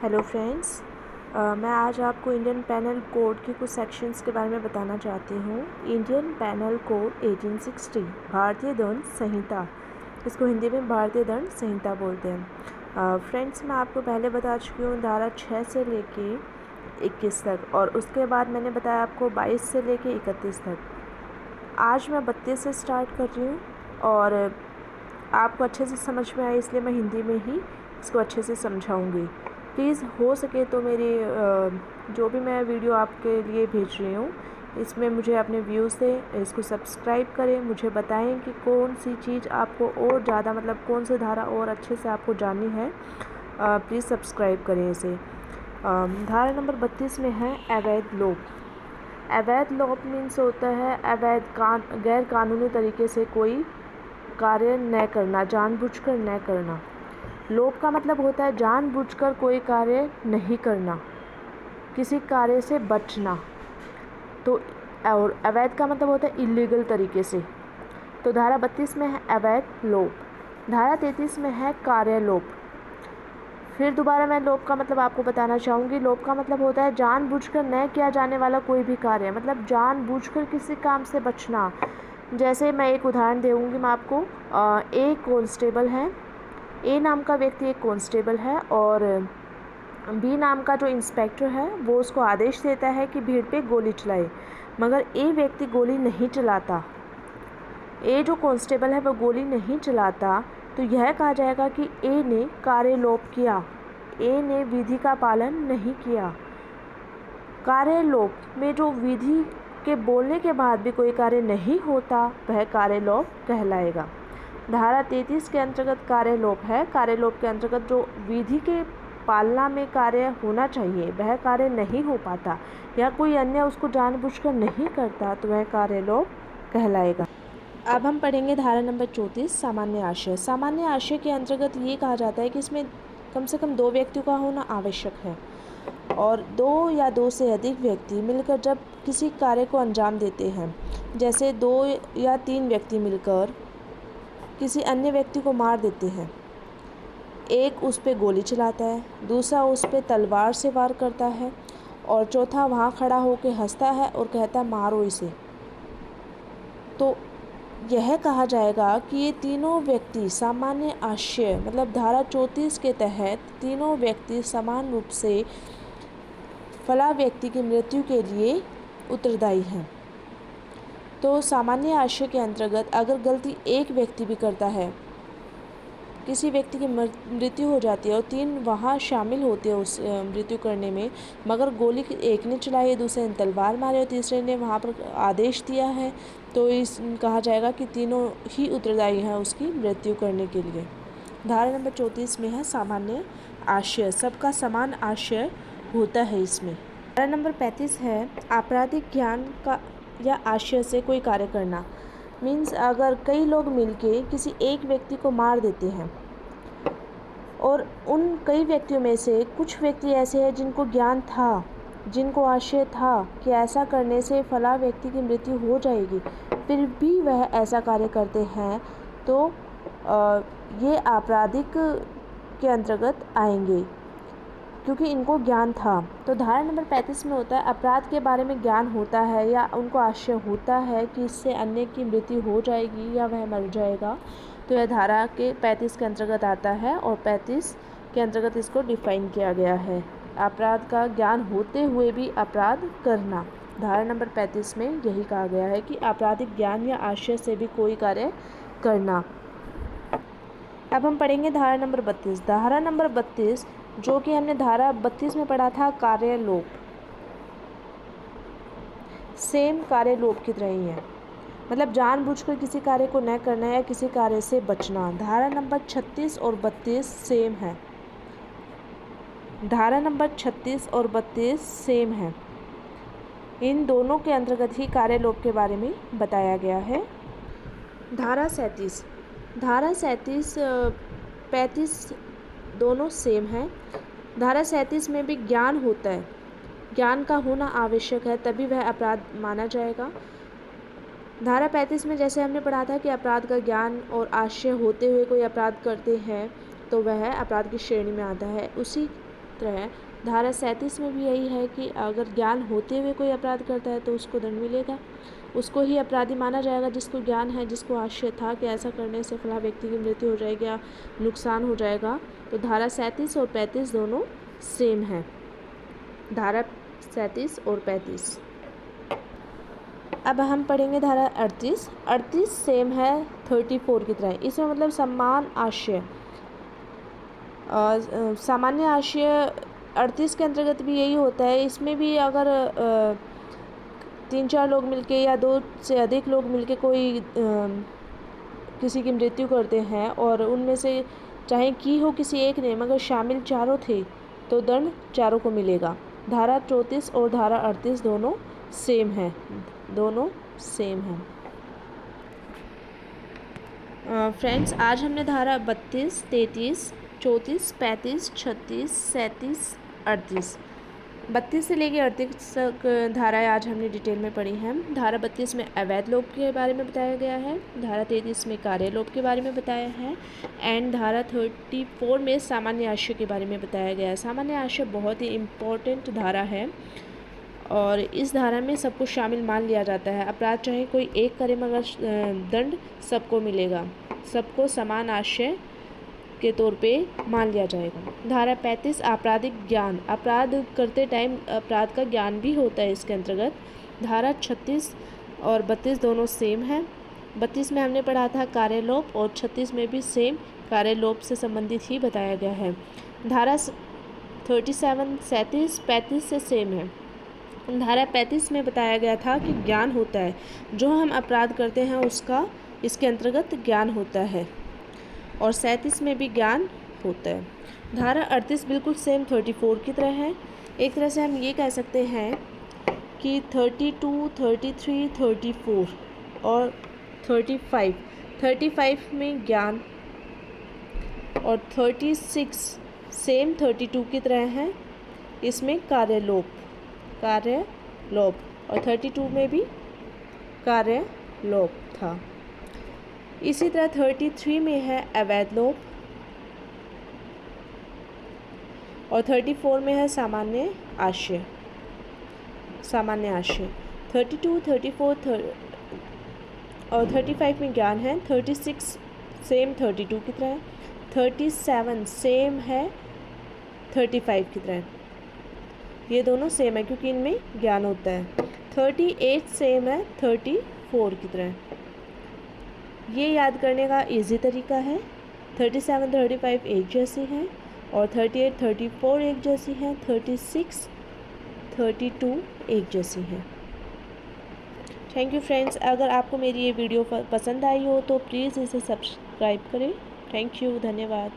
Hello friends, मैं आज आपको इंडियन पेनल कोड के कुछ सेक्शंस के बारे में बताना चाहती हूँ। इंडियन पेनल कोड 1860 भारतीय दंड संहिता, इसको हिंदी में भारतीय दंड संहिता बोलते हैं। फ्रेंड्स, मैं आपको पहले बता चुकी हूँ धारा 6 से लेके 21 तक, और उसके बाद मैंने बताया आपको 22 से लेके 31 तक। आज मैं 32 से स्टार्ट कर रही हूँ और आपको अच्छे से समझ में आए इसलिए मैं हिंदी में ही इसको अच्छे से समझाऊंगी। प्लीज़ हो सके तो मेरी जो भी मैं वीडियो आपके लिए भेज रही हूँ इसमें मुझे अपने व्यूज़ से इसको सब्सक्राइब करें, मुझे बताएं कि कौन सी चीज़ आपको और ज़्यादा कौन सी धारा और अच्छे से आपको जाननी है। प्लीज़ सब्सक्राइब करें इसे। धारा नंबर 32 में है अवैध लोप। अवैध लोप मीन्स होता है गैर कानूनी तरीके से कोई कार्य न करना, जानबूझकर न करना। लोप का मतलब होता है जानबूझकर कोई कार्य नहीं करना, किसी कार्य से बचना। तो और अवैध का मतलब होता है इलीगल तरीके से। तो धारा 32 में है अवैध लोप। धारा 33 में है कार्य लोप। फिर दोबारा मैं लोप का मतलब आपको बताना चाहूँगी। लोप का मतलब होता है जानबूझकर न किया जाने वाला कोई भी कार्य, मतलब जानबूझकर किसी काम से बचना। जैसे मैं एक उदाहरण दूँगी मैं आपको। एक कांस्टेबल है, ए नाम का व्यक्ति एक कांस्टेबल है और बी नाम का जो इंस्पेक्टर है वो उसको आदेश देता है कि भीड़ पे गोली चलाए, मगर ए व्यक्ति गोली नहीं चलाता। ए जो कांस्टेबल है वो गोली नहीं चलाता, तो यह कहा जाएगा कि ए ने कार्यलोप किया, ए ने विधि का पालन नहीं किया। कार्यलोप में जो विधि के बोलने के बाद भी कोई कार्य नहीं होता वह कार्यलोप कहलाएगा। धारा 33 के अंतर्गत कार्यलोप है। कार्यलोप के अंतर्गत जो विधि के पालना में कार्य होना चाहिए वह कार्य नहीं हो पाता या कोई अन्य उसको जानबूझकर नहीं करता तो वह कार्यलोप कहलाएगा। अब हम पढ़ेंगे धारा नंबर 34 सामान्य आशय। सामान्य आशय के अंतर्गत ये कहा जाता है कि इसमें कम से कम 2 व्यक्तियों का होना आवश्यक है, और 2 या 2 से अधिक व्यक्ति मिलकर जब किसी कार्य को अंजाम देते हैं, जैसे 2 या 3 व्यक्ति मिलकर किसी अन्य व्यक्ति को मार देते हैं। एक उस पर गोली चलाता है, दूसरा उस पर तलवार से वार करता है और चौथा वहाँ खड़ा होकर हंसता है और कहता है मारो इसे। तो यह कहा जाएगा कि ये तीनों व्यक्ति सामान्य आशय मतलब धारा 34 के तहत तीनों व्यक्ति समान रूप से फला व्यक्ति की मृत्यु के लिए उत्तरदायी हैं। तो सामान्य आशय के अंतर्गत अगर गलती एक व्यक्ति भी करता है, किसी व्यक्ति की मृत्यु हो जाती है और 3 वहाँ शामिल होते हैं उस मृत्यु करने में, मगर गोली एक ने चलाई, दूसरे ने तलवार मारी और तीसरे ने वहाँ पर आदेश दिया है, तो इस कहा जाएगा कि तीनों ही उत्तरदायी हैं उसकी मृत्यु करने के लिए। धारा नंबर 34 में है सामान्य आशय, सबका समान आशय होता है इसमें। धारा नंबर 35 है आपराधिक ज्ञान का या आशय से कोई कार्य करना। मीन्स अगर कई लोग मिलके किसी एक व्यक्ति को मार देते हैं और उन कई व्यक्तियों में से कुछ व्यक्ति ऐसे हैं जिनको ज्ञान था, जिनको आशय था कि ऐसा करने से फला व्यक्ति की मृत्यु हो जाएगी, फिर भी वह ऐसा कार्य करते हैं, तो ये आपराधिक के अंतर्गत आएंगे क्योंकि इनको ज्ञान था। तो धारा नंबर 35 में होता है अपराध के बारे में ज्ञान होता है या उनको आशय होता है कि इससे अन्य की मृत्यु हो जाएगी या वह मर जाएगा, तो यह धारा के 35 के अंतर्गत आता है और 35 के अंतर्गत इसको डिफाइन किया गया है। अपराध का ज्ञान होते हुए भी अपराध करना, धारा नंबर 35 में यही कहा गया है कि आपराधिक ज्ञान या आशय से भी कोई कार्य करना। अब हम पढ़ेंगे धारा नंबर 32। धारा नंबर 32 जो कि हमने धारा 32 में पढ़ा था कार्यलोप, सेम कार्यलोप की तरह ही है, मतलब जानबूझकर किसी कार्य को न करना या किसी कार्य से बचना। धारा नंबर 36 और 32 सेम है। धारा नंबर 36 और 32 सेम है। इन दोनों के अंतर्गत ही कार्यलोप के बारे में बताया गया है। धारा 37, धारा 37 35 दोनों सेम हैं। धारा 37 में भी ज्ञान होता है, ज्ञान का होना आवश्यक है तभी वह अपराध माना जाएगा। धारा 35 में जैसे हमने पढ़ा था कि अपराध का ज्ञान और आशय होते हुए कोई अपराध करते हैं तो वह अपराध की श्रेणी में आता है, उसी तरह है। धारा 37 में भी यही है कि अगर ज्ञान होते हुए कोई अपराध करता है तो उसको दंड मिलेगा, उसको ही अपराधी माना जाएगा जिसको ज्ञान है, जिसको आशय था कि ऐसा करने से फला व्यक्ति की मृत्यु हो जाएगी या नुकसान हो जाएगा। तो धारा 37 और 35 दोनों सेम है। धारा 37 और 35। अब हम पढ़ेंगे धारा 38। 38 सेम है 34 की तरह। इसमें मतलब समान आशय, सामान्य आशय 38 के अंतर्गत भी यही होता है। इसमें भी अगर 3-4 लोग मिलके या 2 से अधिक लोग मिलके कोई किसी की मृत्यु करते हैं और उनमें से चाहे की हो किसी एक ने, मगर शामिल चारों थे तो दंड चारों को मिलेगा। धारा 34 और धारा 38 दोनों सेम है, दोनों सेम हैं। फ्रेंड्स, आज हमने धारा 32, 33, 34, 35, 36, 37, 38, 32 से लेकर 38 तक धाराएँ आज हमने डिटेल में पढ़ी हैं। धारा 32 में अवैध लोप के बारे में बताया गया है, धारा 33 में कार्य लोप के बारे में बताया है, एंड धारा 34 में सामान्य आशय के बारे में बताया गया है। सामान्य आशय बहुत ही इम्पोर्टेंट धारा है और इस धारा में सब कुछ शामिल मान लिया जाता है। अपराध चाहे कोई एक करे मगर दंड सबको मिलेगा, सबको समान आशय के तौर पे मान लिया जाएगा। धारा 35 आपराधिक ज्ञान, अपराध करते टाइम अपराध का ज्ञान भी होता है इसके अंतर्गत। धारा 36 और 32 दोनों सेम है। 32 में हमने पढ़ा था कार्यलोप और 36 में भी सेम कार्यलोप से संबंधित ही बताया गया है। धारा 37, 37, 35 से सेम है। धारा 35 में बताया गया था कि ज्ञान होता है, जो हम अपराध करते हैं उसका इसके अंतर्गत ज्ञान होता है, और 37 में भी ज्ञान होता है। धारा 38 बिल्कुल सेम 34 की तरह है। एक तरह से हम ये कह सकते हैं कि 32, 33, 34 और 35 में ज्ञान, और 36 सेम 32 की तरह है, इसमें कार्यलोप और 32 में भी कार्यलोप था। इसी तरह 33 में है अवैध लोप और 34 में है सामान्य आशय। 32, 34 और 35 में ज्ञान है। 36 सेम 32 की तरह है। 37 सेम है 35 की तरह। ये दोनों सेम है क्योंकि इनमें ज्ञान होता है। 38 सेम है 34 की तरह। ये याद करने का इजी तरीका है। 37, 35 एक जैसी हैं और 38, 34 एक जैसी हैं। 36, 32 एक जैसी हैं। Thank you friends. अगर आपको मेरी ये वीडियो पसंद आई हो तो प्लीज़ इसे सब्सक्राइब करें। थैंक यू, धन्यवाद।